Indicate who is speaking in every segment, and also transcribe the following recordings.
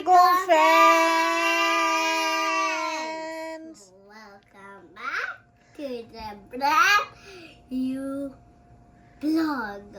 Speaker 1: Assalamualaikum friends.
Speaker 2: Welcome back to the brand new vlog.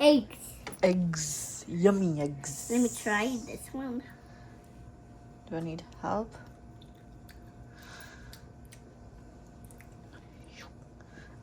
Speaker 2: Eggs.
Speaker 1: eggs, yummy eggs.
Speaker 2: Let me try this one.
Speaker 1: Do I need help?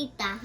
Speaker 2: eat that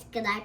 Speaker 2: Subscribe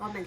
Speaker 2: comment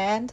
Speaker 1: And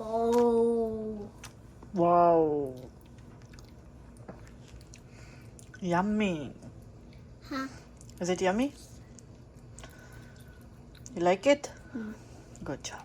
Speaker 2: Oh.
Speaker 1: Wow. Yummy.
Speaker 2: Huh?
Speaker 1: Is it yummy? You like it? Good job.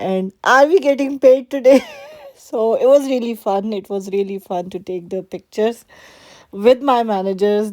Speaker 1: and are we getting paid today? So it was really fun. It was really fun to take the pictures with my managers.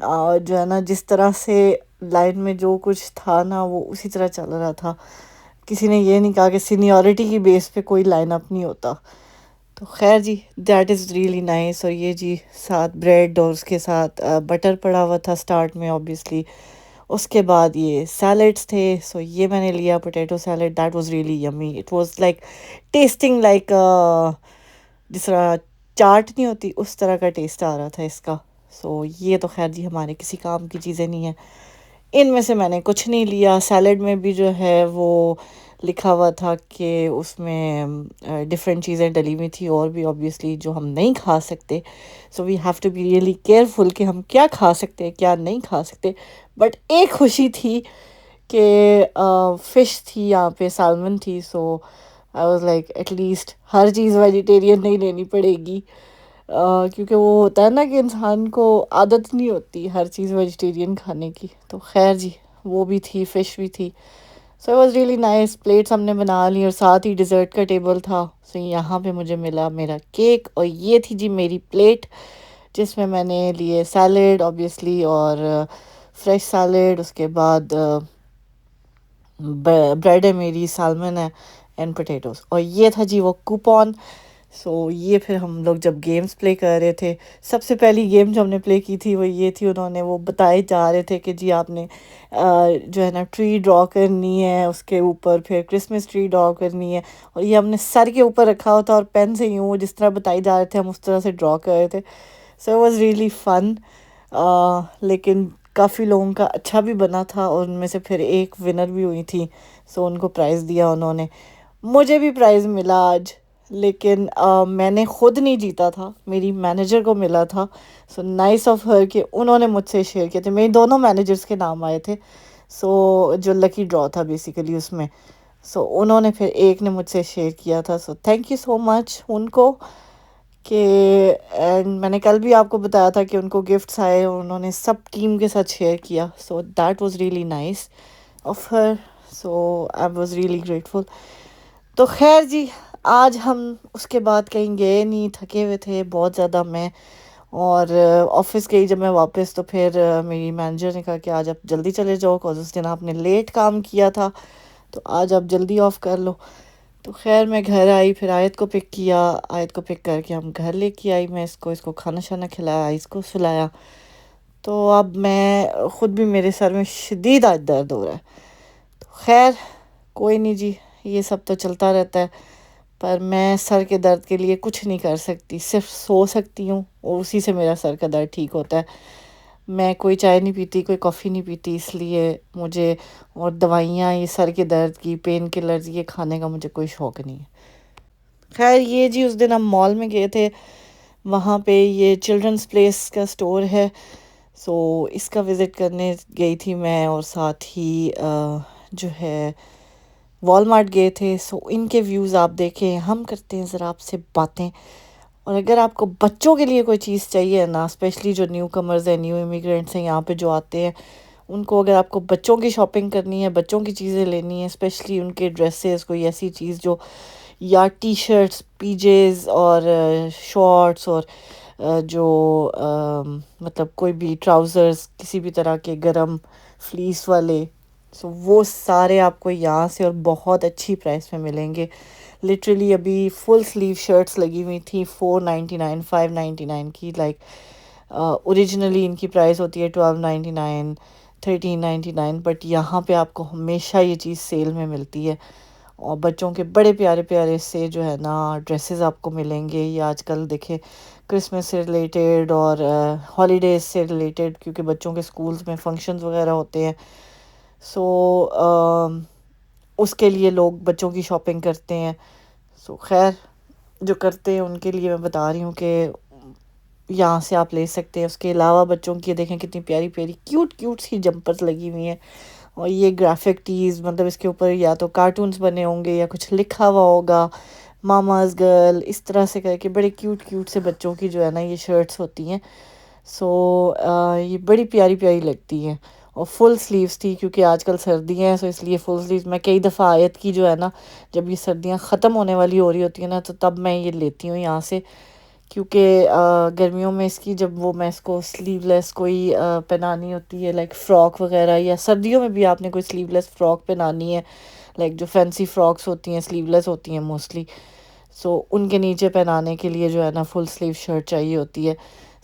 Speaker 1: جو ہے نا جس طرح سے line میں جو کچھ تھا نا وہ اسی طرح چل رہا تھا. کسی نے یہ نہیں کہا کہ سینیورٹی کی بیس پہ کوئی لائن اپ نہیں ہوتا. تو خیر جی دیٹ از ریئلی نائس. اور یہ جی ساتھ بریڈ اور اس کے ساتھ بٹر پڑا ہوا تھا اسٹارٹ میں اوبیسلی. اس کے بعد یہ سیلڈس تھے. سو یہ میں نے لیا potato salad. That was really yummy. It was like tasting like جس طرح چاٹ نہیں ہوتی اس طرح کا ٹیسٹ آ رہا تھا اس کا. سو یہ تو خیر جی ہمارے کسی کام کی چیزیں نہیں ہیں. ان میں سے میں نے کچھ نہیں لیا. سیلڈ میں بھی جو ہے وہ لکھا ہوا تھا کہ اس میں ڈفرینٹ چیزیں ڈلی ہوئی تھی اور بھی اوبیسلی جو ہم نہیں کھا سکتے. So we have to be really careful کہ ہم کیا کھا سکتے ہیں کیا نہیں کھا سکتے. بٹ ایک خوشی تھی کہ فش تھی یہاں پہ, سالمن تھی. So I was like at least ہر چیز ویجیٹیرین نہیں لینی پڑے گی, کیونکہ وہ ہوتا ہے نا کہ انسان کو عادت نہیں ہوتی ہر چیز ویجیٹیرین کھانے کی. تو خیر جی وہ بھی تھی, فش بھی تھی. So it was really nice. Plates ہم نے بنا لی اور ساتھ ہی ڈیزرٹ کا ٹیبل تھا. سو یہاں پہ مجھے ملا میرا کیک اور یہ تھی جی میری پلیٹ جس میں نے لیے سیلڈ اوبیسلی اور فریش سیلڈ. اس کے بعد بریڈ ہے میری, سالمن ہے اینڈ پوٹیٹوز. اور یہ تھا جی وہ کوپون. سو یہ پھر ہم لوگ جب گیمز پلے کر رہے تھے, سب سے پہلی گیم جو ہم نے پلے کی تھی وہ یہ تھی, انہوں نے وہ بتائے جا رہے تھے کہ جی آپ نے جو ہے نا ٹری ڈرا کرنی ہے, اس کے اوپر پھر کرسمس ٹری ڈرا کرنی ہے. اور یہ ہم نے سر کے اوپر رکھا ہوا تھا اور پین سے یوں جس طرح بتائی جا رہے تھے ہم اس طرح سے ڈرا کر رہے تھے. So it was really fun. لیکن کافی لوگوں کا اچھا بھی بنا تھا اور ان میں سے پھر ایک ونر بھی ہوئی تھی. سو ان کو پرائز دیا انہوں نے. مجھے بھی پرائز ملا آج, لیکن میں نے خود نہیں جیتا تھا, میری مینیجر کو ملا تھا. سو نائس آف ہر کہ انہوں نے مجھ سے شیئر کیے تھے. میری دونوں مینیجرس کے نام آئے تھے. سو جو لکی ڈرا تھا بیسیکلی اس میں. سو انہوں نے پھر ایک نے مجھ سے شیئر کیا تھا. سو تھینک یو سو مچ ان کو کہ اینڈ میں نے کل بھی آپ کو بتایا تھا کہ ان کو گفٹس آئے اور انہوں نے سب ٹیم کے ساتھ شیئر کیا. So that was really nice of her. So I was really grateful. تو خیر جی آج ہم اس کے بعد کہیں گئے نہیں, تھکے ہوئے تھے بہت زیادہ میں. اور آفس گئی جب میں واپس تو پھر میری مینیجر نے کہا کہ آج آپ جلدی چلے جاؤ کاز اس دن آپ نے لیٹ کام کیا تھا تو آج آپ جلدی آف کر لو. تو خیر میں گھر آئی, پھر آیت کو پک کیا, آیت کو پک کر کے ہم گھر لے کے آئی. میں اس کو کھانا شانا کھلایا, اس کو سلایا. تو اب میں خود بھی میرے سر میں شدید آج درد ہو رہا ہے. تو خیر کوئی نہیں جی, یہ سب تو چلتا رہتا ہے. پر میں سر کے درد کے لیے کچھ نہیں کر سکتی, صرف سو سکتی ہوں اور اسی سے میرا سر کا درد ٹھیک ہوتا ہے. میں کوئی چائے نہیں پیتی, کوئی کافی نہیں پیتی, اس لیے مجھے اور دوائیاں یہ سر کے درد کی پین کلرز یہ کھانے کا مجھے کوئی شوق نہیں ہے. خیر یہ جی اس دن ہم مال میں گئے تھے, وہاں پہ یہ چلڈرنس پلیس کا سٹور ہے. سو اس کا وزٹ کرنے گئی تھی میں, اور ساتھ ہی جو ہے والمارٹ گئے تھے. سو ان کے ویوز آپ دیکھیں, ہم کرتے ہیں ذرا آپ سے باتیں. اور اگر آپ کو بچوں کے لیے کوئی چیز چاہیے نا, اسپیشلی جو نیو کمرز ہیں, نیو امیگرینٹس ہیں یہاں پہ جو آتے ہیں, ان کو اگر آپ کو بچوں کی شاپنگ کرنی ہے, بچوں کی چیزیں لینی ہے, اسپیشلی ان کے ڈریسز, کوئی ایسی چیز جو یا ٹی شرٹس, پی جیز اور شارٹس, اور جو مطلب کوئی بھی ٹراؤزرز کسی بھی طرح کے گرم فلیس والے, سو وہ سارے آپ کو یہاں سے اور بہت اچھی پرائس میں ملیں گے. لٹرلی ابھی فل سلیو شرٹس لگی ہوئی تھی 499 599 کی. لائک اوریجنلی ان کی پرائس ہوتی ہے 1299 1399, بٹ یہاں پہ آپ کو ہمیشہ یہ چیز سیل میں ملتی ہے. اور بچوں کے بڑے پیارے پیارے سے جو ہے نا ڈریسز آپ کو ملیں گے. یہ آج کل دیکھیں کرسمس سے ریلیٹڈ اور ہالیڈیز سے ریلیٹڈ, کیونکہ بچوں کے اسکولز میں فنکشنز وغیرہ ہوتے ہیں. سو اس کے لیے لوگ بچوں کی شاپنگ کرتے ہیں. سو خیر جو کرتے ہیں ان کے لیے میں بتا رہی ہوں کہ یہاں سے آپ لے سکتے ہیں. اس کے علاوہ بچوں کی دیکھیں کتنی پیاری پیاری کیوٹ کیوٹ سی جمپرز لگی ہوئی ہیں, اور یہ گرافک ٹیز, مطلب اس کے اوپر یا تو کارٹونز بنے ہوں گے یا کچھ لکھا ہوا ہوگا, ماماز گرل, اس طرح سے کر کے بڑے کیوٹ کیوٹ سے بچوں کی جو ہے نا یہ شرٹس ہوتی ہیں. سو یہ بڑی پیاری پیاری لگتی ہیں, اور فل سلیوز تھی کیونکہ آج کل سردیاں ہیں. سو اس لیے فل سلیوز میں کئی دفعہ آیت کی جو ہے نا جب یہ سردیاں ختم ہونے والی ہو رہی ہوتی ہیں نا, تو تب میں یہ لیتی ہوں یہاں سے کیونکہ گرمیوں میں اس کی جب وہ میں اس کو سلیو لیس کوئی پہنانی ہوتی ہے لائک فراک وغیرہ، یا سردیوں میں بھی آپ نے کوئی سلیو لیس فراک پہنانی ہے، لائک جو فینسی فراکس ہوتی ہیں سلیو لیس ہوتی ہیں موسٹلی، سو ان کے نیچے پہنانے کے لیے جو ہے نا فل سلیو شرٹ چاہیے ہوتی ہے.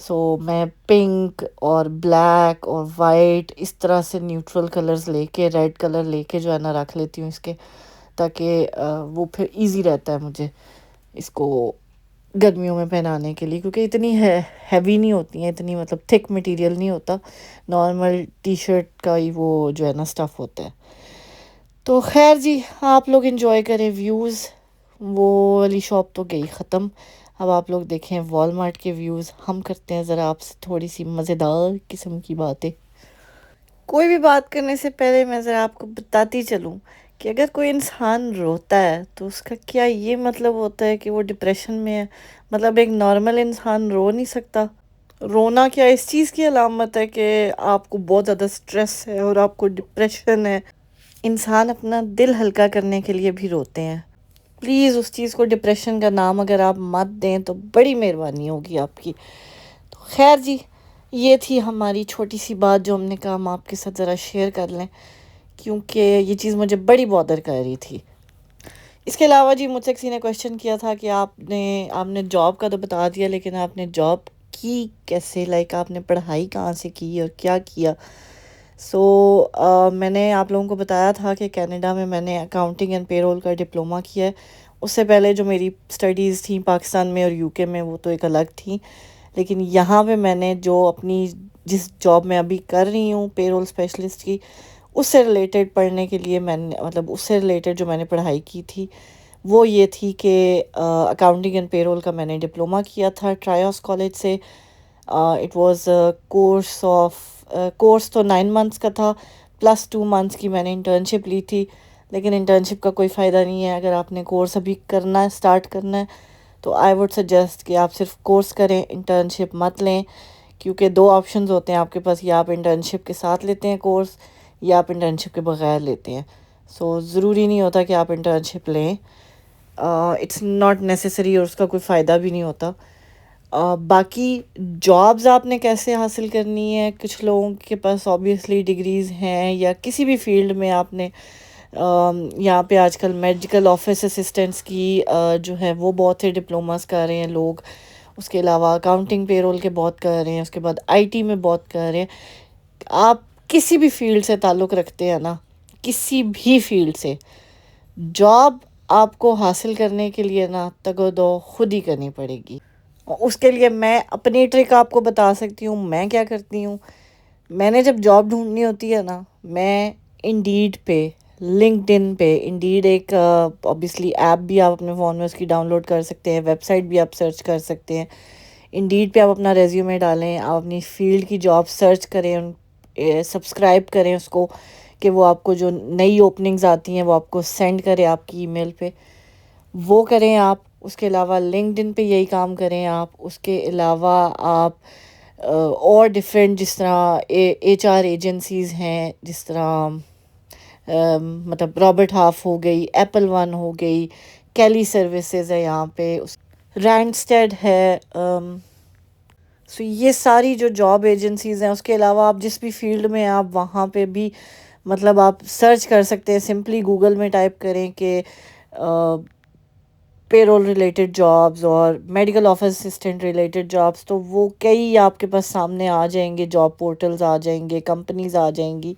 Speaker 1: سو میں پنک اور بلیک اور وائٹ اس طرح سے نیوٹرل کلرز لے کے، ریڈ کلر لے کے جو ہے نا رکھ لیتی ہوں اس کے، تاکہ وہ پھر ایزی رہتا ہے مجھے اس کو گرمیوں میں پہنانے کے لیے، کیونکہ اتنی ہیوی نہیں ہوتی ہیں، اتنی مطلب تھک مٹیریل نہیں ہوتا، نارمل ٹی شرٹ کا ہی وہ جو ہے نا اسٹف ہوتا ہے. تو خیر جی، آپ لوگ انجوائے کریں ویوز. وہ والی شاپ تو گئی ختم، اب آپ لوگ دیکھیں والمارٹ کے ویوز. ہم کرتے ہیں ذرا آپ سے تھوڑی سی مزیدار قسم کی باتیں. کوئی بھی بات کرنے سے پہلے میں ذرا آپ کو بتاتی چلوں کہ اگر کوئی انسان روتا ہے تو اس کا کیا یہ مطلب ہوتا ہے کہ وہ ڈپریشن میں ہے؟ مطلب ایک نارمل انسان رو نہیں سکتا؟ رونا کیا اس چیز کی علامت ہے کہ آپ کو بہت زیادہ سٹریس ہے اور آپ کو ڈپریشن ہے؟ انسان اپنا دل ہلکا کرنے کے لیے بھی روتے ہیں. پلیز اس چیز کو ڈپریشن کا نام اگر آپ مت دیں تو بڑی مہربانی ہوگی آپ کی. تو خیر جی، یہ تھی ہماری چھوٹی سی بات جو ہم نے کہا ہم آپ کے ساتھ ذرا شیئر کر لیں، کیونکہ یہ چیز مجھے بڑی بادر کر رہی تھی. اس کے علاوہ جی مجھ سے کسی نے کویشچن کیا تھا کہ آپ نے جاب کا تو بتا دیا، لیکن آپ نے جاب کی کیسے، لائک آپ نے پڑھائی کہاں سے کی اور کیا کیا؟ سو میں نے آپ لوگوں کو بتایا تھا کہ کینیڈا میں نے اکاؤنٹنگ اینڈ پے رول کا ڈپلومہ کیا ہے. اس سے پہلے جو میری اسٹڈیز تھیں پاکستان میں اور یو کے میں وہ تو ایک الگ تھیں، لیکن یہاں پہ میں نے جو اپنی جس جاب میں ابھی کر رہی ہوں پے رول اسپیشلسٹ کی، اس سے ریلیٹڈ پڑھنے کے لیے میں نے مطلب اس سے ریلیٹڈ جو میں نے پڑھائی کی تھی وہ یہ تھی کہ اکاؤنٹنگ اینڈ پے رول کا میں نے ڈپلومہ کیا تھا ٹرائیوس کالج سے. اٹ واز کورس تو 9 منتھس کا تھا، پلس 2 منتھس کی میں نے انٹرنشپ لی تھی. لیکن انٹرنشپ کا کوئی فائدہ نہیں ہے اگر آپ نے کورس ابھی کرنا ہے، اسٹارٹ کرنا ہے تو آئی وڈ سجیسٹ کہ آپ صرف کورس کریں، انٹرنشپ مت لیں. کیونکہ 2 آپشنز ہوتے ہیں آپ کے پاس، یا آپ انٹرنشپ کے ساتھ لیتے ہیں کورس یا آپ انٹرنشپ کے بغیر لیتے ہیں. سو ضروری نہیں ہوتا کہ آپ انٹرنشپ لیں، اٹس ناٹ نیسیسری، اور اس کا کوئی فائدہ بھی نہیں ہوتا. باقی جابز آپ نے کیسے حاصل کرنی ہے، کچھ لوگوں کے پاس آبویسلی ڈگریز ہیں، یا کسی بھی فیلڈ میں آپ نے یہاں پہ آج کل میڈیکل آفس اسسٹنٹس کی جو ہے وہ بہت سے ڈپلوماز کر رہے ہیں لوگ. اس کے علاوہ اکاؤنٹنگ پے رول کے بہت کر رہے ہیں، اس کے بعد آئی ٹی میں بہت کر رہے ہیں. آپ کسی بھی فیلڈ سے تعلق رکھتے ہیں نا، کسی بھی فیلڈ سے، جاب آپ کو حاصل کرنے کے لیے نا تگو دو خود ہی کرنی پڑے گی. اس کے لیے میں اپنی ٹرک آپ کو بتا سکتی ہوں. میں کیا کرتی ہوں، میں نے جب جاب ڈھونڈنی ہوتی ہے نا، میں انڈیڈ پہ، لنکڈ ان پہ، انڈیڈ ایک اوبیسلی ایپ بھی آپ اپنے فون میں اس کی ڈاؤن لوڈ کر سکتے ہیں، ویب سائٹ بھی آپ سرچ کر سکتے ہیں. انڈیڈ پہ آپ اپنا ریزیومے ڈالیں، آپ اپنی فیلڈ کی جاب سرچ کریں، سبسکرائب کریں اس کو کہ وہ آپ کو جو نئی اوپننگز آتی ہیں وہ آپ کو سینڈ کرے آپ کی ای میل پہ، وہ کریں آپ. اس کے علاوہ لنکڈ ان پہ یہی کام کریں آپ. اس کے علاوہ آپ اور ڈفرینٹ جس طرح ایچ آر ایجنسیز ہیں، جس طرح مطلب رابرٹ ہاف ہو گئی، ایپل ون ہو گئی، کیلی سروسز ہے یہاں پہ، رینڈسٹیڈ ہے. سو یہ ساری جو جاب ایجنسیز ہیں، اس کے علاوہ آپ جس بھی فیلڈ میں آپ وہاں پہ بھی مطلب آپ سرچ کر سکتے ہیں. سمپلی گوگل میں ٹائپ کریں کہ پے رول ریلیٹڈ جابز اور medical office assistant related jobs, تو وہ کئی آپ کے پاس سامنے آ جائیں گے، جاب پورٹلز آ جائیں گے، کمپنیز آ جائیں گی.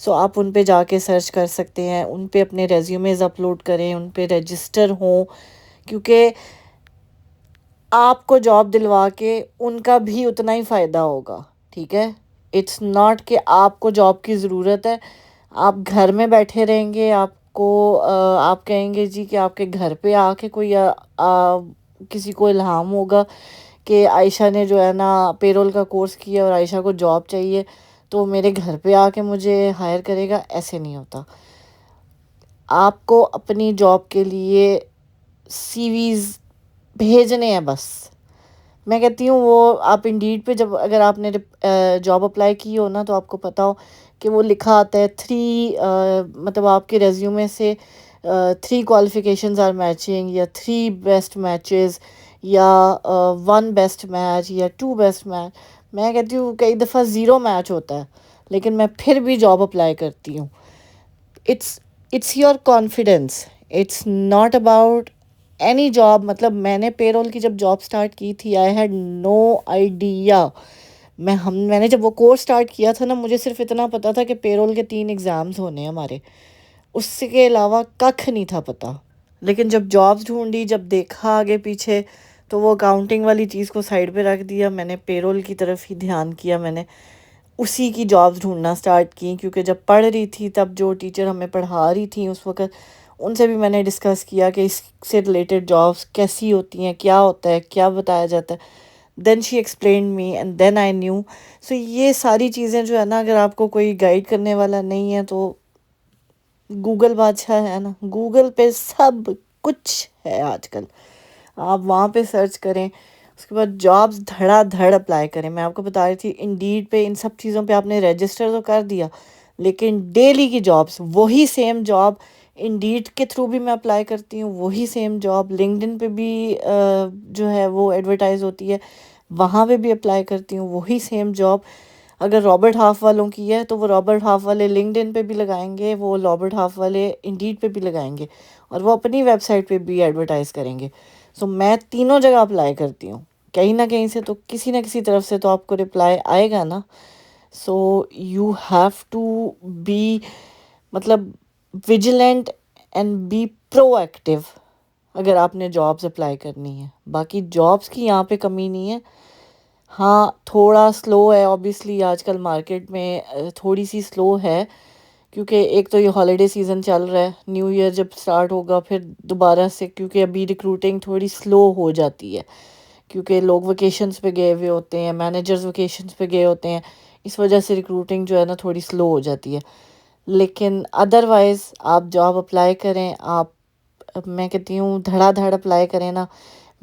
Speaker 1: سو آپ ان پہ جا کے سرچ کر سکتے ہیں، ان پہ اپنے ریزیومیز اپلوڈ کریں، ان پہ رجسٹر ہوں، کیونکہ آپ کو جاب دلوا کے ان کا بھی اتنا ہی فائدہ ہوگا. ٹھیک ہے، اٹس ناٹ کہ آپ کو جاب کی ضرورت ہے، آپ گھر میں بیٹھے رہیں گے، آپ کو آپ کہیں گے جی کہ آپ کے گھر پہ آ کے کوئی کسی کو الہام ہوگا کہ عائشہ نے جو ہے نا پے رول کا کورس کیا اور عائشہ کو جاب چاہیے تو میرے گھر پہ آ کے مجھے ہائر کرے گا. ایسے نہیں ہوتا. آپ کو اپنی جاب کے لیے سی ویز بھیجنے ہیں بس. میں کہتی ہوں وہ آپ انڈیڈ پہ جب اگر آپ نے جاب اپلائی کی ہو نا تو آپ کو پتا ہو کہ وہ لکھا آتا ہے 3 مطلب آپ کے ریزیومے سے 3 qualifications آر میچنگ، یا 3 بیسٹ میچز، یا 1 بیسٹ میچ یا 2 بیسٹ میچ. میں کہتی ہوں کئی دفعہ 0 میچ ہوتا ہے لیکن میں پھر بھی جاب اپلائی کرتی ہوں. It's your confidence, it's not about any job. مطلب میں نے پے رول کی جب جاب اسٹارٹ کی تھی, آئی ہیڈ نو آئیڈیا. میں نے جب وہ کورس اسٹارٹ کیا تھا نا, مجھے صرف اتنا پتا تھا کہ پے رول کے 3 ایگزامز ہونے ہیں ہمارے, اس کے علاوہ ککھ نہیں تھا پتا. لیکن جب جابس ڈھونڈی, جب دیکھا آگے پیچھے, تو وہ اکاؤنٹنگ والی چیز کو سائڈ پہ رکھ دیا. میں نے پے رول کی طرف ہی دھیان کیا. میں نے اسی کی جابس ڈھونڈنا سٹارٹ کی, کیونکہ جب پڑھ رہی تھی تب جو ٹیچر ہمیں پڑھا رہی تھیں اس وقت, ان سے بھی میں نے ڈسکس کیا کہ اس سے ریلیٹڈ جابس کیسی ہوتی ہیں, کیا ہوتا ہے, کیا بتایا جاتا ہے. Then she explained me and then I knew. So یہ ساری چیزیں جو ہے نا, اگر آپ کو کوئی گائیڈ کرنے والا نہیں ہے تو گوگل بادشاہ ہے نا, گوگل پہ سب کچھ ہے آج کل. آپ وہاں پہ سرچ کریں, اس کے بعد جابس دھڑا دھڑ اپلائی کریں. میں آپ کو بتا رہی تھی انڈیڈ پہ ان سب چیزوں پہ آپ نے رجسٹر تو کر دیا, لیکن ڈیلی کی جابس, وہی سیم جاب انڈیڈ کے تھرو بھی میں اپلائی کرتی ہوں, وہی سیم جاب لنکڈن پہ بھی جو ہے وہ ایڈورٹائز ہوتی ہے, وہاں پہ بھی اپلائی کرتی ہوں. وہی سیم جاب اگر رابرٹ ہاف والوں کی ہے تو وہ رابرٹ ہاف والے لنکڈن پہ بھی لگائیں گے, وہ رابرٹ ہاف والے انڈیڈ پہ بھی لگائیں گے, اور وہ اپنی ویب سائٹ پہ بھی ایڈورٹائز کریں گے. سو میں تینوں جگہ اپلائی کرتی ہوں, کہیں نہ کہیں سے تو کسی نہ کسی طرف سے تو آپ کو رپلائی آئے گا نا. So you have to be مطلب vigilant and be proactive اگر آپ نے جابس اپلائی کرنی ہے. باقی جابس کی یہاں پہ کمی نہیں ہے. ہاں تھوڑا سلو ہے اوبیسلی, آج کل مارکیٹ میں تھوڑی سی سلو ہے, کیونکہ ایک تو یہ ہالیڈے سیزن چل رہا ہے, نیو ایئر جب سٹارٹ ہوگا پھر دوبارہ سے, کیونکہ ابھی ریکروٹنگ تھوڑی سلو ہو جاتی ہے, کیونکہ لوگ ویکیشنز پہ گئے ہوئے ہوتے ہیں, مینیجرز ویکیشنز پہ گئے ہوتے ہیں, اس وجہ سے ریکروٹنگ جو ہے نا تھوڑی سلو ہو جاتی ہے. لیکن ادروائز آپ جاب اپلائی کریں, میں کہتی ہوں دھڑا دھڑ اپلائی کریں نا.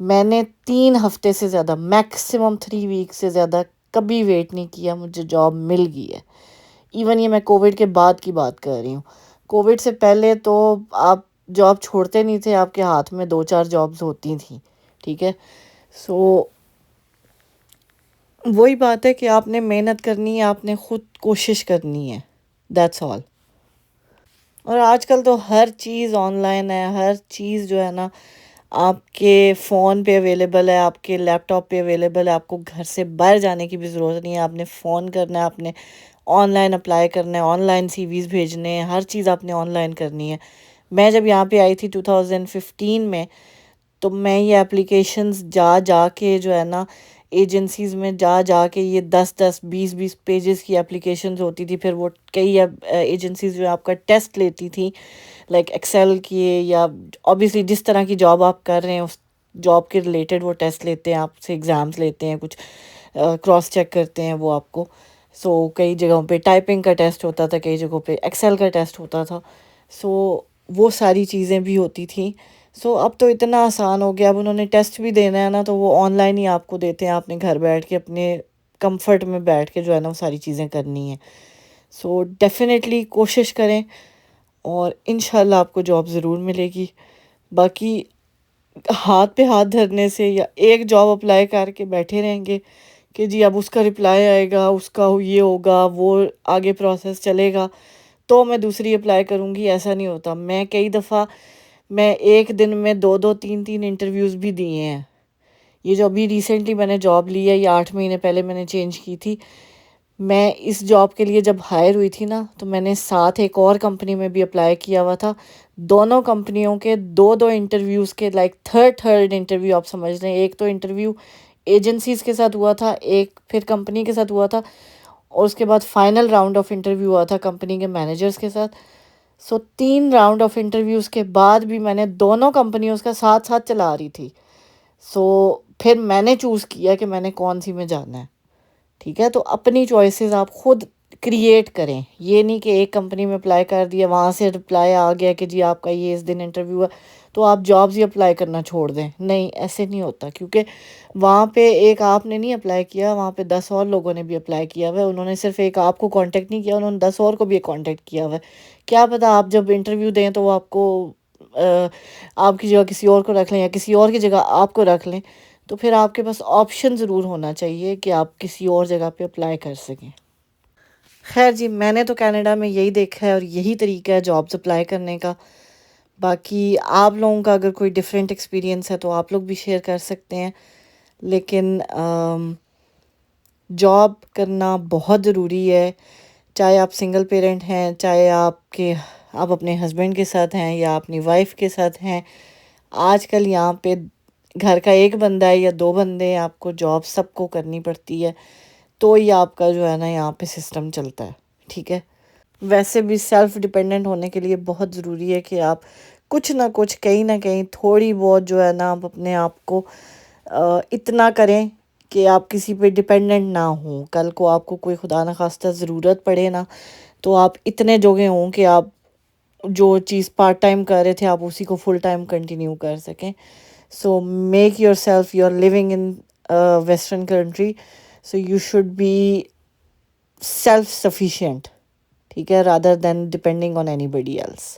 Speaker 1: میں نے 3 ہفتے سے زیادہ, میکسیمم 3 ویک سے زیادہ کبھی ویٹ نہیں کیا, مجھے جاب مل گئی ہے. ایون یہ میں کووڈ کے بعد کی بات کر رہی ہوں. کووڈ سے پہلے تو آپ جاب چھوڑتے نہیں تھے, آپ کے ہاتھ میں 2-4 جابز ہوتی تھیں, ٹھیک ہے. سو وہی بات ہے کہ آپ نے محنت کرنی ہے, آپ نے خود کوشش کرنی ہے, دیٹس آل. اور آج کل تو ہر چیز آن لائن ہے, ہر چیز جو ہے نا آپ کے فون پہ اویلیبل ہے, آپ کے لیپ ٹاپ پہ اویلیبل ہے. آپ کو گھر سے باہر جانے کی بھی ضرورت نہیں ہے. آپ نے فون کرنا ہے, آپ نے آن لائن اپلائی کرنا ہے, آن لائن سی ویز بھیجنے ہیں, ہر چیز آپ نے آن لائن کرنی ہے. میں جب یہاں پہ آئی تھی 2015 میں, تو میں یہ اپلیکیشنز جا جا کے جو ہے نا ایجنسیز میں جا جا کے, یہ 10-20 پیجز کی اپلیکیشنز ہوتی تھی. پھر وہ کئی ایجنسیز جو آپ کا ٹیسٹ لیتی تھیں, لائک ایکسل کی, یا اوبیسلی جس طرح کی جاب آپ کر رہے ہیں اس جاب کے ریلیٹڈ وہ ٹیسٹ لیتے ہیں, آپ سے ایگزامس لیتے ہیں, کچھ کراس چیک کرتے ہیں وہ آپ کو. سو کئی جگہوں پہ ٹائپنگ کا ٹیسٹ ہوتا تھا, کئی جگہوں پہ ایکسل کا ٹیسٹ ہوتا تھا. سو وہ ساری چیزیں بھی ہوتی تھیں. سو اب تو اتنا آسان ہو گیا, اب انہوں نے ٹیسٹ بھی دینا ہے نا تو وہ آن لائن ہی آپ کو دیتے ہیں, آپ نے گھر بیٹھ کے اپنے کمفرٹ میں بیٹھ کے جو ہے نا وہ ساری چیزیں کرنی ہیں. سو ڈیفینیٹلی کوشش کریں اور انشاءاللہ آپ کو جاب ضرور ملے گی. باقی ہاتھ پہ ہاتھ دھرنے سے یا ایک جاب اپلائی کر کے بیٹھے رہیں گے کہ جی اب اس کا رپلائی آئے گا, اس کا یہ ہوگا, وہ آگے پروسیس چلے گا تو میں دوسری اپلائی کروں گی, ایسا نہیں ہوتا. میں کئی دفعہ میں ایک دن میں 2-3 انٹرویوز بھی دیے ہیں. یہ جو ابھی ریسنٹلی میں نے جاب لی ہے, یہ 8 مہینے پہلے میں نے چینج کی تھی. میں اس جاب کے لیے جب ہائر ہوئی تھی نا, تو میں نے ساتھ ایک اور کمپنی میں بھی اپلائی کیا ہوا تھا. دونوں کمپنیوں کے 2 انٹرویوز کے لائک تھرڈ انٹرویو آپ سمجھ لیں. ایک تو انٹرویو ایجنسیز کے ساتھ ہوا تھا, ایک پھر کمپنی کے ساتھ ہوا تھا, اور اس کے بعد فائنل راؤنڈ آف انٹرویو ہوا تھا کمپنی کے مینیجرز کے ساتھ. سو 3 راؤنڈ آف انٹرویوز کے بعد بھی میں نے دونوں کمپنیوں کا ساتھ ساتھ چلا رہی تھی. سو پھر میں نے چوز کیا کہ میں نے کون سی میں جانا ہے, ٹھیک ہے. تو اپنی چوائسیز آپ خود کریٹ کریں. یہ نہیں کہ ایک کمپنی میں اپلائی کر دیا, وہاں سے رپلائی آ گیا کہ جی آپ کا یہ اس دن انٹرویو ہے تو آپ جابز ہی اپلائی کرنا چھوڑ دیں. نہیں, ایسے نہیں ہوتا, کیونکہ وہاں پہ ایک آپ نے نہیں اپلائی کیا, وہاں پہ 10 اور لوگوں نے بھی اپلائی کیا ہوا ہے. انہوں نے صرف ایک آپ کو کانٹیکٹ نہیں کیا, انہوں نے 10 اور کو بھی کانٹیکٹ کیا ہوا ہے. کیا پتہ آپ جب انٹرویو دیں تو وہ آپ کو آپ کی جگہ کسی اور کو رکھ لیں یا کسی اور کی جگہ آپ کو رکھ لیں، تو پھر آپ کے پاس آپشن ضرور ہونا چاہیے کہ آپ کسی اور جگہ پہ اپلائی کر سکیں۔ خیر جی، میں نے تو کینیڈا میں یہی دیکھا ہے اور یہی طریقہ ہے جابس اپلائی کرنے کا۔ باقی آپ لوگوں کا اگر کوئی ڈفرینٹ ایکسپیرینس ہے تو آپ لوگ بھی شیئر کر سکتے ہیں، لیکن جاب کرنا بہت ضروری ہے، چاہے آپ سنگل پیرنٹ ہیں، چاہے آپ اپنے ہسبینڈ کے ساتھ ہیں یا اپنی وائف کے ساتھ ہیں۔ آج کل یہاں پہ گھر کا ایک بندہ ہے یا دو بندے ہیں، آپ کو جاب سب کو کرنی پڑتی ہے، تو ہی آپ کا جو ہے نا یہاں پہ سسٹم چلتا ہے، ٹھیک ہے۔ ویسے بھی سیلف ڈیپینڈنٹ ہونے کے لیے بہت ضروری ہے کہ آپ کچھ نہ کہیں تھوڑی بہت جو ہے نا آپ اپنے آپ کو اتنا کریں کہ آپ کسی پہ ڈیپینڈنٹ نہ ہوں۔ کل کو آپ کو کوئی خدا نخواستہ ضرورت پڑے نا، تو آپ اتنے جوگے ہوں کہ آپ جو چیز پارٹ ٹائم کر رہے تھے آپ اسی کو فل ٹائم کنٹینیو کر سکیں۔ So make yourself, you are living in western country, so you should be self sufficient, ٹھیک ہے، rather than depending on anybody else.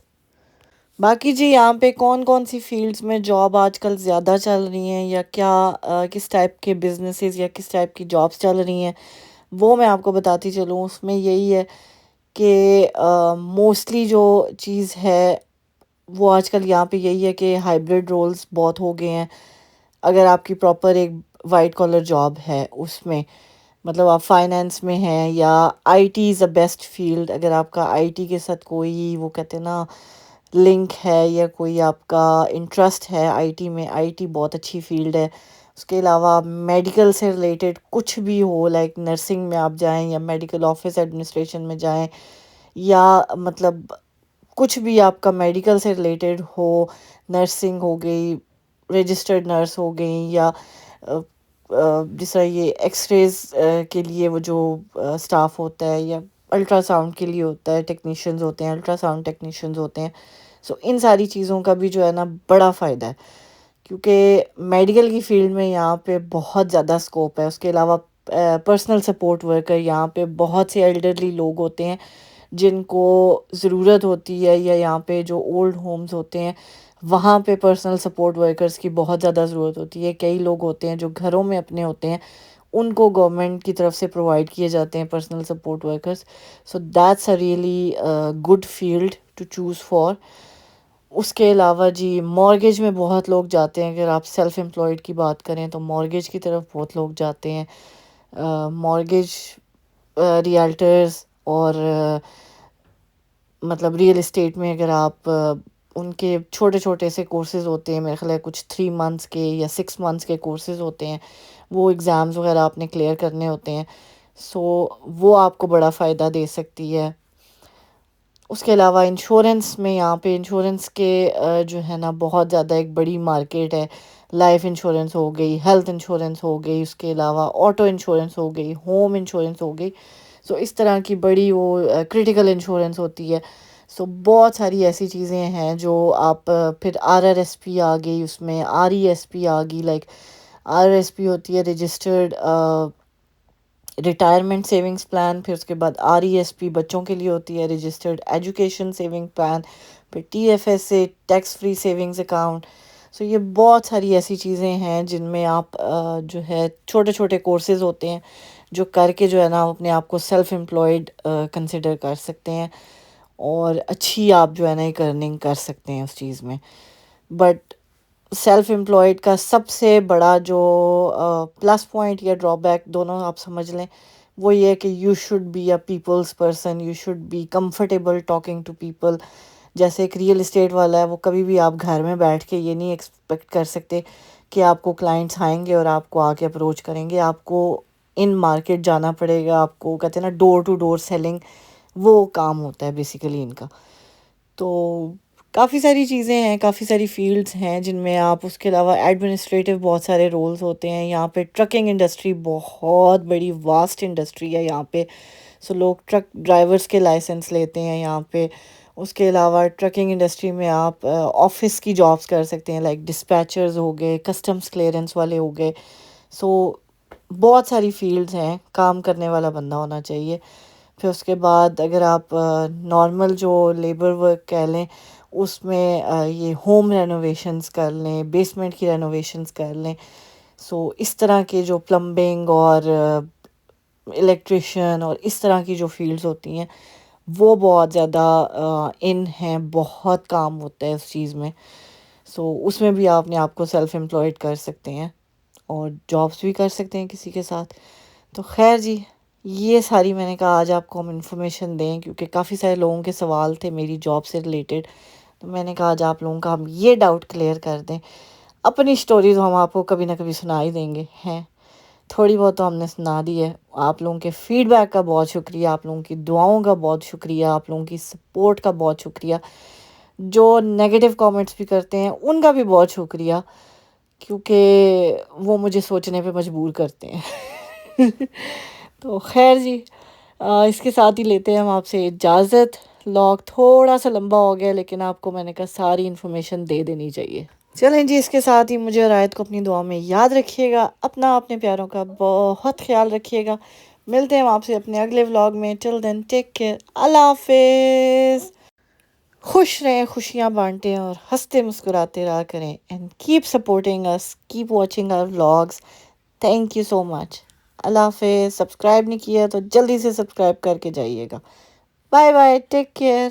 Speaker 1: باقی جی یہاں پہ کون کون سی فیلڈز میں جاب آج کل زیادہ چل رہی ہیں یا کس ٹائپ کے بزنسز یا کس ٹائپ کی جابس چل رہی ہیں، وہ میں آپ کو بتاتی چلوں۔ اس میں یہی ہے کہ موسٹلی جو چیز ہے وہ آج کل یہاں پہ یہی ہے کہ ہائبرڈ رولز بہت ہو گئے ہیں۔ اگر آپ کی پراپر ایک وائٹ کالر جاب ہے، اس میں مطلب آپ فائنینس میں ہیں یا I T is a best field, اگر آپ کا آئی ٹی کے ساتھ کوئی وہ کہتے ہیں نا لنک ہے یا کوئی آپ کا انٹرسٹ ہے آئی ٹی میں، آئی ٹی بہت اچھی فیلڈ ہے۔ اس کے علاوہ میڈیکل سے ریلیٹڈ کچھ بھی ہو، لائک نرسنگ میں آپ جائیں یا میڈیکل آفس ایڈمنسٹریشن میں جائیں، یا مطلب کچھ بھی آپ کا میڈیکل سے ریلیٹڈ ہو، نرسنگ ہو گئی، رجسٹرڈ نرس ہو گئی، یا جس طرح یہ ایکس ریز کے لیے وہ جو سٹاف ہوتا ہے، یا الٹرا ساؤنڈ کے لیے ہوتا ہے، ٹیکنیشینز ہوتے ہیں، الٹرا ساؤنڈ ٹیکنیشینز ہوتے ہیں۔ سو ان ساری چیزوں کا بھی جو ہے نا بڑا فائدہ ہے، کیونکہ میڈیکل کی فیلڈ میں یہاں پہ بہت زیادہ اسکوپ ہے۔ اس کے علاوہ پرسنل سپورٹ ورکر، یہاں پہ بہت سے ایلڈرلی لوگ ہوتے ہیں جن کو ضرورت ہوتی ہے، یا یہاں پہ جو اولڈ ہومز ہوتے ہیں وہاں پہ پرسنل سپورٹ ورکرز کی بہت زیادہ ضرورت ہوتی ہے۔ کئی لوگ ہوتے ہیں جو گھروں میں اپنے ہوتے ہیں، ان کو گورنمنٹ کی طرف سے پرووائڈ کیے جاتے ہیں personal support workers. So that's a really good field to choose for. اس کے علاوہ جی مارگیج میں بہت لوگ جاتے ہیں، اگر آپ سیلف امپلائڈ کی بات کریں تو مارگیج کی طرف بہت لوگ جاتے ہیں۔ مارگیج ریالٹرز اور مطلب ریئل اسٹیٹ میں اگر آپ ان کے چھوٹے چھوٹے سے کورسز ہوتے ہیں، میرے خیال ہے کچھ 3 months کے یا 6 months کے کورسز ہوتے ہیں، وہ ایگزامز وغیرہ آپ نے کلیئر کرنے ہوتے ہیں، سو وہ آپ کو بڑا فائدہ دے سکتی ہے۔ اس کے علاوہ انشورنس میں یہاں پہ انشورنس کے جو ہے نا بہت زیادہ ایک بڑی مارکیٹ ہے۔ لائف انشورنس ہو گئی، ہیلتھ انشورنس ہو گئی، اس کے علاوہ آٹو انشورنس ہو گئی، ہوم انشورنس ہو گئی، سو اس طرح کی بڑی وہ کرٹیکل انشورنس ہوتی ہے۔ سو بہت ساری ایسی چیزیں ہیں جو آپ پھر آر آر ایس پی آ گئی، اس میں آر ای ایس پی آ گئی، like R R S P ہوتی ہے رجسٹرڈ ریٹائرمنٹ سیونگز پلان، پھر اس کے بعد آر ای ایس پی بچوں کے لیے ہوتی ہے رجسٹرڈ ایجوکیشن سیونگ پلان، پھر T F S A tax free savings account. So یہ بہت ساری ایسی چیزیں ہیں جن میں آپ جو ہے چھوٹے چھوٹے کورسز ہوتے ہیں جو کر کے جو ہے نا اپنے آپ کو سیلف امپلائڈ کنسیڈر کر سکتے ہیں، اور اچھی آپ جو ہے نا ایک ارننگ کر سکتے ہیں اس چیز میں۔ بٹ سیلف امپلائڈ کا سب سے بڑا جو پلس پوائنٹ یا ڈرا بیک دونوں آپ سمجھ لیں، وہ یہ ہے کہ you should be a peoples person, you should be comfortable talking to people. جیسے ایک ریئل اسٹیٹ والا ہے، وہ کبھی بھی آپ گھر میں بیٹھ کے یہ نہیں ایکسپیکٹ کر سکتے کہ آپ کو کلائنٹس آئیں گے اور آپ کو آ کے اپروچ کریں گے۔ آپ کو ان مارکیٹ جانا پڑے گا، آپ کو کہتے ہیں نا ڈور ٹو ڈور سیلنگ، وہ کام ہوتا ہے بیسیکلی ان کا۔ تو کافی ساری چیزیں ہیں، کافی ساری فیلڈز ہیں جن میں آپ، اس کے علاوہ ایڈمنسٹریٹو بہت سارے رولز ہوتے ہیں یہاں پہ۔ ٹرکنگ انڈسٹری بہت بڑی واسٹ انڈسٹری ہے یہاں پہ، سو لوگ ٹرک ڈرائیورز کے لائسنس لیتے ہیں یہاں پہ۔ اس کے علاوہ ٹرکنگ انڈسٹری میں آپ آفس کی جابس کر سکتے ہیں، لائک ڈسپیچرز ہو گئے، کسٹمز کلیئرنس والے ہو گئے۔ سو بہت ساری فیلڈز ہیں، کام کرنے والا بندہ ہونا چاہیے۔ پھر اس کے بعد اگر آپ نارمل جو لیبر ورک کہہ لیں، اس میں یہ ہوم رینوویشنز کر لیں، بیسمنٹ کی رینوویشنز کر لیں. سو اس طرح کے جو پلمبنگ اور الیکٹریشین اور اس طرح کی جو فیلڈز ہوتی ہیں وہ بہت زیادہ ان ہیں، بہت کام ہوتا ہے اس چیز میں. سو اس میں بھی آپ نے آپ کو سیلف امپلائڈ کر سکتے ہیں اور جابس بھی کر سکتے ہیں کسی کے ساتھ. تو خیر جی، یہ ساری میں نے کہا آج آپ کو ہم انفارمیشن دیں، کیونکہ کافی سارے لوگوں کے سوال تھے میری جاب سے ریلیٹڈ. تو میں نے کہا آج آپ لوگوں کا ہم یہ ڈاؤٹ کلیئر کر دیں. اپنی سٹوری تو ہم آپ کو کبھی نہ کبھی سنا ہی دیں گے، ہیں تھوڑی بہت تو ہم نے سنا دی ہے. آپ لوگوں کے فیڈ بیک کا بہت شکریہ، آپ لوگوں کی دعاؤں کا بہت شکریہ، آپ لوگوں کی سپورٹ کا بہت شکریہ. جو نیگیٹو کامنٹس بھی کرتے ہیں ان کا بھی بہت شکریہ، کیونکہ وہ مجھے سوچنے پہ مجبور کرتے ہیں. تو خیر جی، اس کے ساتھ ہی لیتے ہیں ہم آپ سے اجازت. لاگ تھوڑا سا لمبا ہو گیا، لیکن آپ کو میں نے کہا ساری انفارمیشن دے دینی چاہیے. چلیں جی، اس کے ساتھ ہی مجھے اور آیت کو اپنی دعا میں یاد رکھیے گا. اپنا اپنے پیاروں کا بہت خیال رکھیے گا. ملتے ہیں ہم آپ سے اپنے اگلے ولاگ میں. ٹل دین ٹیک کیئر، اللہ حافظ. خوش رہیں، خوشیاں بانٹیں اور ہنستے مسکراتے رہا کریں. And keep supporting us, keep watching our vlogs. Thank you so much. اللہ حافظ. سبسکرائب نہیں کیا تو جلدی سے سبسکرائب کر کے جائیے گا. Bye bye, take care.